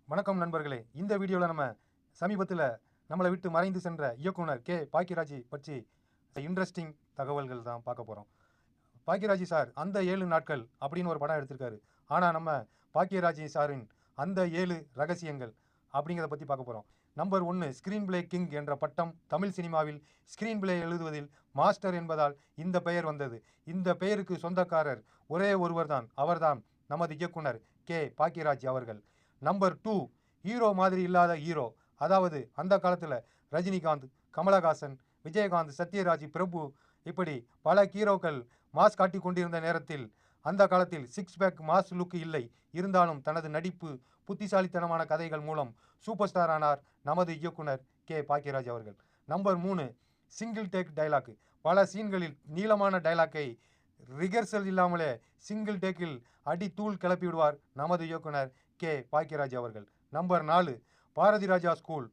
வணக்கம் நண்பர்களே. இந்த வீடியோவில் நம்ம சமீபத்தில் நம்மளை விட்டு மறைந்து சென்ற இயக்குனர் கே பாக்கியராஜ் பற்றி இன்ட்ரெஸ்டிங் தகவல்கள் தான் பார்க்க போகிறோம். பாக்கியராஜ் சார் அந்த 7 நாட்கள் அப்படின்னு ஒரு படம் எடுத்திருக்காரு. ஆனால் நம்ம பாக்கியராஜ் சாரின் அந்த 7 ரகசியங்கள் அப்படிங்கிறத பற்றி பார்க்க போகிறோம். நம்பர் 1, ஸ்க்ரீன் பிளே கிங் என்ற பட்டம் தமிழ் சினிமாவில் ஸ்க்ரீன் பிளே எழுதுவதில் மாஸ்டர் என்பதால் இந்த பெயர் வந்தது. இந்த பெயருக்கு சொந்தக்காரர் ஒரே ஒருவர் தான், அவர்தான் நமது இயக்குனர் கே பாக்கியராஜ் அவர்கள். நம்பர் 2, ஹீரோ மாதிரி இல்லாத ஹீரோ. அதாவது அந்த காலத்தில் ரஜினிகாந்த், கமலஹாசன், விஜயகாந்த், சத்யராஜ், பிரபு இப்படி பல ஹீரோக்கள் மாஸ் காட்டி கொண்டிருந்த நேரத்தில் அந்த காலத்தில் சிக்ஸ் பேக் மாஸ் லுக் இல்லை. இருந்தாலும் தனது நடிப்பு, புத்திசாலித்தனமான கதைகள் மூலம் சூப்பர் ஸ்டார் ஆனார் நமது இயக்குனர் கே பாக்கியராஜ் அவர்கள். Number 3, single take dialogue. பல சீன்களில் நீளமான டைலாக்கை ரிகர்சல் இல்லாமலே சிங்கிள் டேக்கில் அடி தூள் கிளப்பி விடுவார் நமது இயக்குனர் கே பாக்கியராஜ் அவர்கள். Number 4, Bharathi Raja school.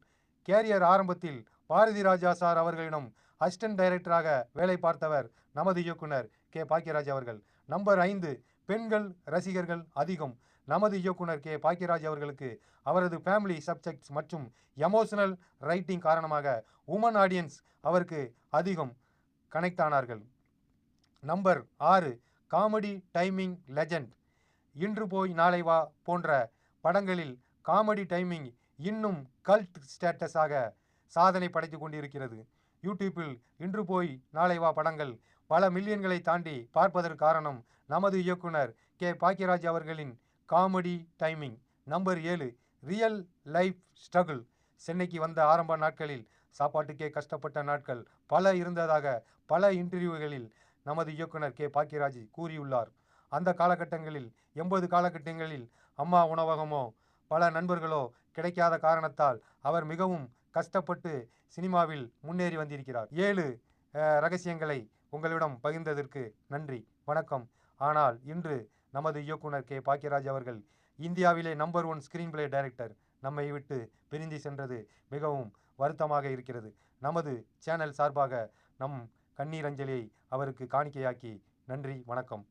Carrier ஆரம்பத்தில் பாரதி ராஜா சார் அவர்களிடம் அசிஸ்டன்ட் டைரக்டராக வேலை பார்த்தவர் நமது இயக்குனர் கே பாக்கியராஜ் அவர்கள். நம்பர் 5, பெண்கள் ரசிகர்கள் அதிகம். நமது இயக்குனர் கே பாக்கியராஜ் அவர்களுக்கு அவரது ஃபேமிலி சப்ஜெக்ட்ஸ் மற்றும் எமோஷனல் ரைட்டிங் காரணமாக உமன் ஆடியன்ஸ் அவருக்கு அதிகம் கனெக்ட் ஆனார்கள். Number 6, comedy timing legend. இன்று போய் நாளை வா போன்ற படங்களில் காமெடி டைமிங் இன்னும் கல்ட் ஸ்டேட்டஸாக சாதனை படைத்து கொண்டிருக்கிறது. யூடியூப்பில் இன்று போய் நாளை வா படங்கள் பல மில்லியன்களை தாண்டி பார்ப்பதற்கு காரணம் நமது இயக்குனர் கே பாக்கியராஜ் அவர்களின் comedy timing. Number 7, real life struggle. சென்னைக்கு வந்த ஆரம்ப நாட்களில் சாப்பாட்டுக்கே கஷ்டப்பட்ட நாட்கள் பல இருந்ததாக பல இன்டர்வியூகளில் நமது இயக்குனர் கே பாக்கியராஜ் கூறியுள்ளார். அந்த காலகட்டங்களில் 80 காலகட்டங்களில் அம்மா உணவகமோ பல நண்பர்களோ கிடைக்காத காரணத்தால் அவர் மிகவும் கஷ்டப்பட்டு சினிமாவில் முன்னேறி வந்திருக்கிறார். 7 ரகசியங்களை உங்களிடம் பகிர்ந்ததற்கு நன்றி, வணக்கம். ஆனால் இன்று நமது இயக்குனர் கே பாக்கியராஜ் அவர்கள் இந்தியாவிலே நம்பர் 1 ஸ்கிரீன் பிளே டைரக்டர் நம்மை விட்டு பிரிந்து சென்றது மிகவும் வருத்தமாக இருக்கிறது. நமது சேனல் சார்பாக நம் கண்ணீர் அஞ்சலியை அவருக்கு காணிக்கையாக்கி நன்றி, வணக்கம்.